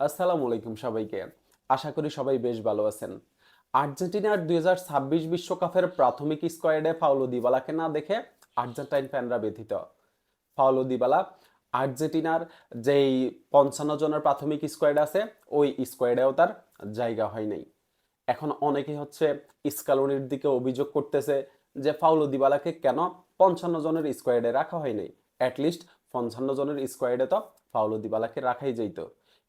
আসসালামু আলাইকুম সবাইকে। আশা করি সবাই বেশ ভালো আছেন। আর্জেন্টিনার ২০২৬ বিশ্বকাপের প্রাথমিক স্কোয়াডে পাওলো দিবালাকে না দেখে আর্জেন্টাইন ফ্যানরা ব্যথিত। পাওলো দিবালা আর্জেন্টিনার যেই ৫৫ জনের প্রাথমিক স্কোয়াড আছে ওই স্কোয়াডেও তার জায়গা হয় নাই। এখন অনেকে হচ্ছে স্কালোনির দিকে অভিযোগ করতেছে যে পাওলো দিবালাকে কেন ৫৫ জনের স্কোয়াডে রাখা হয় নাই। অ্যাটলিস্ট ৫৫ জনের স্কোয়াডে তো পাওলো দিবালাকে রাখাই যেত।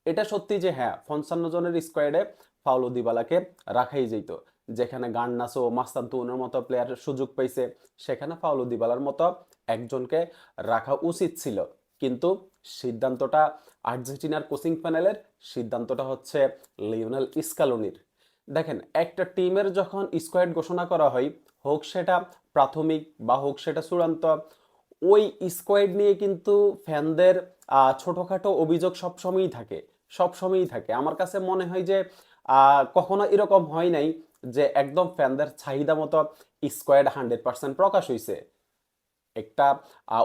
এটা সত্যি যে হ্যাঁ, ৫৫ জনের স্কোয়াডে পাওলো দিবালাকে রাখাই যেত। যেখানে গার্নাচো মাস্তান্তুনের মতো প্লেয়ার সুযোগ পাইছে, সেখানে পাওলো দিবালার মতো একজনকে রাখা উচিত ছিল। কিন্তু সিদ্ধান্তটা আর্জেন্টিনার কোচিং প্যানেলের, সিদ্ধান্তটা হচ্ছে লিওনেল স্কালোনির। দেখেন, একটা টিমের যখন স্কোয়াড ঘোষণা করা হয়, হোক সেটা প্রাথমিক বা হোক সেটা চূড়ান্ত, ওই স্কোয়াড নিয়ে কিন্তু ফ্যানদের ছোটখাটো অভিযোগ সবসময়ই থাকে। সবসময়ই থাকে। আমার কাছে মনে হয় যে কখনো এরকম হয় নাই যে একদম ফ্যানদের চাহিদা মতো স্কোয়াড 100% প্রকাশ হয়েছে। একটা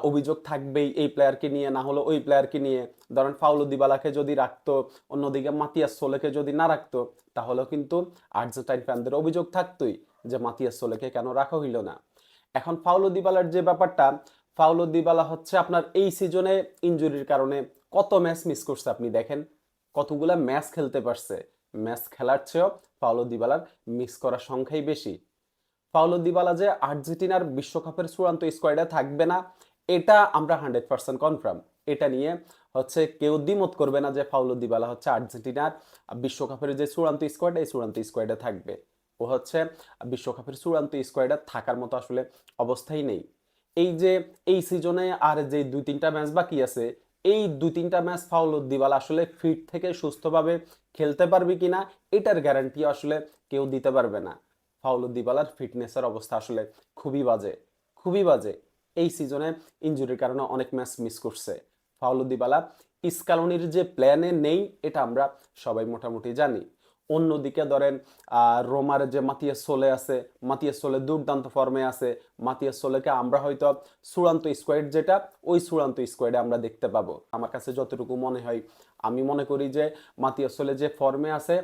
অভিযোগ থাকবেই এই প্লেয়ারকে নিয়ে, না হলো ওই প্লেয়ারকে নিয়ে। ধরেন পাওলো দিবালাকে যদি রাখতো, অন্যদিকে মাতিয়াস সোলেকে যদি না রাখতো, তাহলেও কিন্তু আর্জেন্টাইন ফ্যানদের অভিযোগ থাকতোই যে মাতিয়াস সোলেকে কেন রাখা হইল না। এখন পাওলো দিবালার যে ব্যাপারটা, পাওলো দিবালা হচ্ছে আপনার এই সিজনে ইনজুরির কারণে কত ম্যাচ মিস করছে আপনি দেখেন। কতগুলা ম্যাচ খেলতে পারছে, ম্যাচ খেলার চেয়েও পাওলো দিবালার মিস করার সংখ্যাই বেশি। পাওলো দিবালা যে আর্জেন্টিনার বিশ্বকাপের চূড়ান্ত স্কোয়াডে থাকবে না, এটা আমরা 100% কনফার্ম। এটা নিয়ে হচ্ছে কেউ দ্বিমত করবে না যে পাওলো দিবালা হচ্ছে আর্জেন্টিনার বিশ্বকাপের যে চূড়ান্ত স্কোয়াড, এই চূড়ান্ত স্কোয়াডে থাকবে। ও হচ্ছে বিশ্বকাপের চূড়ান্ত স্কোয়াডে থাকার মতো আসলে অবস্থাই নেই। এই যে এই সিজনে আর যে ২-৩টা ম্যাচ বাকি আছে, এই ২-৩টা ম্যাচ পাওলো দিবালা আসলে ফিট থেকে সুস্থভাবে খেলতে পারবে কিনা, এটার গ্যারান্টি আসলে কেউ দিতে পারবে না। পাওলো দিবালার ফিটনেসের অবস্থা আসলে খুবই বাজে, খুবই বাজে। এই সিজনে ইনজুরির কারণে অনেক ম্যাচ মিস করছে পাওলো দিবালা। স্কালোনির যে প্ল্যানে নেই, এটা আমরা সবাই মোটামুটি জানি। অন্যদিকে ধরেন রোমার যে মাতিয়াস সোলে আছে, মাতিয়াস সোলে দুর্দান্ত ফর্মে আছে। মাতিয়াস সোলেকে আমরা হয়তো চূড়ান্ত স্কোয়াড যেটা, ওই চূড়ান্ত স্কোয়াডে আমরা দেখতে পাবো। আমার কাছে যতটুকু মনে হয়, আমি মনে করি যে মাতিয়াস সোলে যে ফর্মে আছে,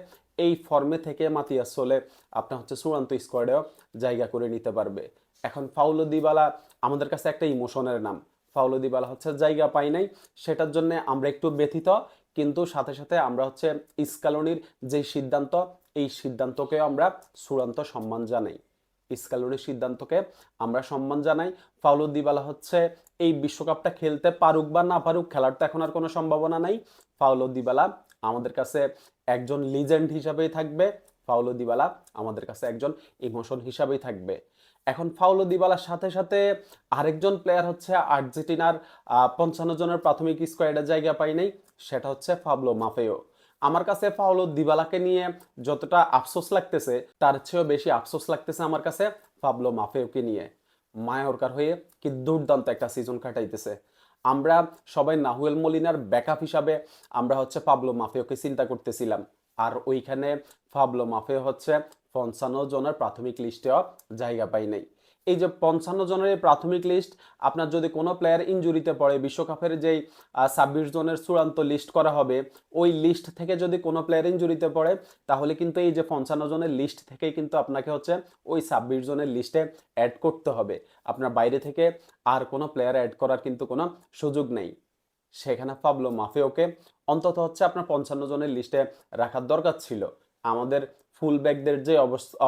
এই ফর্মে থেকে মাতিয়াস সোলে আপনার হচ্ছে চূড়ান্ত স্কোয়াডেও জায়গা করে নিতে পারবে। এখন পাওলো দিবালা আমাদের কাছে একটা ইমোশনের নাম। পাওলো দিবালা হচ্ছে জায়গা পাই নাই, সেটার জন্য আমরা একটু ব্যথিত। কিন্তু সাথে সাথে আমরা হচ্ছে স্কালোনির যে সিদ্ধান্ত, এই সিদ্ধান্তকে আমরা চূড়ান্ত সম্মান জানাই। স্কালোনির সিদ্ধান্তকে আমরা সম্মান জানাই। পাওলো দিবালা হচ্ছে এই বিশ্বকাপটা খেলতে পারুক বা না পারুক, খেলার তো এখন আর কোনো সম্ভাবনা নাই। পাওলো দিবালা আমাদের কাছে একজন লিজেন্ড হিসাবেই থাকবে। পাওলো দিবালা আমাদের কাছে একজন ইমোশন হিসাবেই থাকবে। এখন পাওলো দিবালার সাথে সাথে আরেকজন প্লেয়ার হচ্ছে আর্জেন্টিনার ৫৫ জনের প্রাথমিক স্কোয়াডে জায়গা পাই নাই, সেটা হচ্ছে পাবলো মাফেও। আমার কাছে পাওলো দিবালাকে নিয়ে যতটা আফসোস লাগতেছে, তার চেয়েও বেশি আফসোস লাগতেছে আমার কাছে পাবলো মাফেওকে নিয়ে। মায়োরকার হয়ে কি দুর্দান্ত একটা সিজন কাটাইতেছে। আমরা সবাই নাহুয়েল মলিনার ব্যাকআপ হিসাবে আমরা হচ্ছে পাবলো মাফেওকে চিন্তা করতেছিলাম। আর ওইখানে পাবলো মাফেও হচ্ছে ৫৫ জনের প্রাথমিক লিস্টেও জায়গা পাই নাই। এই যে ৫৫ জনের এই প্রাথমিক লিস্ট, আপনার যদি কোনো প্লেয়ার ইনজুরিতে পড়ে, বিশ্বকাপের যেই ২৬ জনের চূড়ান্ত লিস্ট করা হবে, ওই লিস্ট থেকে যদি কোনো প্লেয়ার ইনজুরিতে পড়ে, তাহলে কিন্তু এই যে ৫৫ জনের লিস্ট থেকেই কিন্তু আপনাকে হচ্ছে ওই ২৬ জনের লিস্টে অ্যাড করতে হবে। আপনার বাইরে থেকে আর কোনো প্লেয়ার অ্যাড করার কিন্তু কোনো সুযোগ নেই। সেখানে পাবলো মাফিওকে অন্তত হচ্ছে আপনার ৫৫ জনের লিস্টে রাখার দরকার ছিল। আমাদের ফুল ব্যাকদের যে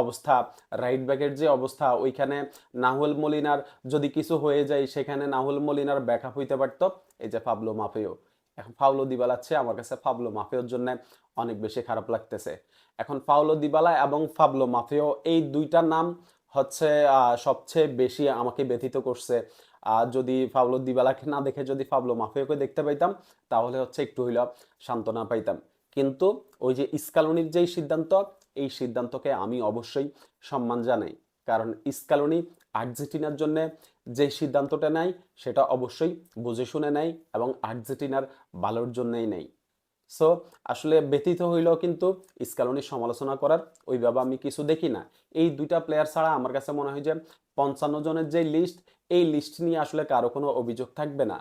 অবস্থা, রাইট ব্যাকের যে অবস্থা, ওইখানে নাহুয়েল মলিনার যদি কিছু হয়ে যায়, সেখানে নাহুয়েল মলিনার ব্যাকআপ হইতে পারত এই যে পাবলো মাফিও। এখন পাওলো দিবালা আমার কাছে পাবলো মাফিওর জন্য অনেক বেশি খারাপ লাগতেছে। এখন পাওলো দিবালা এবং পাবলো মাফিও, এই দুইটা নাম হচ্ছে সবচেয়ে বেশি আমাকে ব্যথিত করছে। যদি পাবলো দিবালাকে না দেখে যদি পাবলো মাফিওকে দেখতে পাইতাম, তাহলে হচ্ছে একটু হইলেও সান্ত্বনা পাইতাম। কিন্তু ওই যে স্কালোনির যেই সিদ্ধান্ত, এই সিদ্ধান্তকে আমি অবশ্যই সম্মান জানাই। কারণ স্কালোনি আর্জেন্টিনার জন্য যে সিদ্ধান্তটা নেয়, সেটা অবশ্যই বুঝে শুনে নেয় এবং আর্জেন্টিনার ভালোর জন্যই নেয়। সো আসলে ব্যতীত হইলেও কিন্তু স্কালোনির সমালোচনা করার ওইভাবে আমি কিছু দেখি না। এই দুইটা প্লেয়ার ছাড়া আমার কাছে মনে হয় যে ৫৫ জনের যে লিস্ট, এই লিস্ট নিয়ে আসলে কারো কোনো অভিযোগ থাকবে না।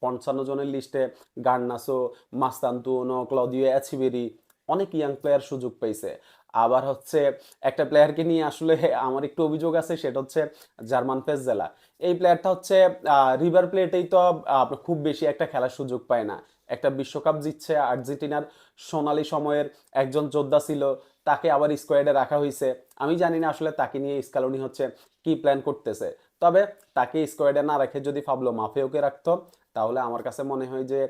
55 জনের লিস্টে গার্নাসো, মাস্তান্তুনো, ক্লদিও এচিবেরি অনেক ইয়াং প্লেয়ার সুযোগ পেয়েছে। আবার হচ্ছে একটা প্লেয়ারকে নিয়ে আসলে আমার একটু অভিযোগ আছে, সেটা হচ্ছে জার্মান পেসজেলা। এই প্লেয়ারটা হচ্ছে রিভার প্লেটেই তো খুব বেশি একটা খেলার সুযোগ পায় না। একটা বিশ্বকাপ জিতছে আর্জেন্টিনার সোনালী সময়ের একজন যোদ্ধা ছিল, তাকে আবার স্কোয়াডে রাখা হয়েছে। আমি জানি না আসলে তাকে নিয়ে স্কালোনি হচ্ছে কি প্ল্যান করতেছে। তবে তাকে স্কোয়াডে না রেখে যদি পাবলো মাফিওকে রাখতো, তাহলে আমার কাছে মনে হয় যে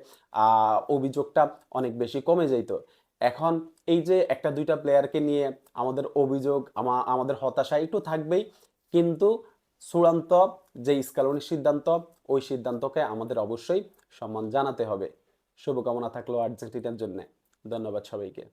অভিযোগটা অনেক বেশি কমে যেত। এখন এই যে একটা দুইটা প্লেয়ারকে নিয়ে আমাদের অভিযোগ, আমাদের হতাশা একটু থাকবেই, কিন্তু চূড়ান্ত যে স্কালোনির সিদ্ধান্ত, ওই সিদ্ধান্তকে আমাদের অবশ্যই সম্মান জানাতে হবে। শুভকামনা থাকলো আর্জেন্টিনার জন্য। ধন্যবাদ সবাইকে।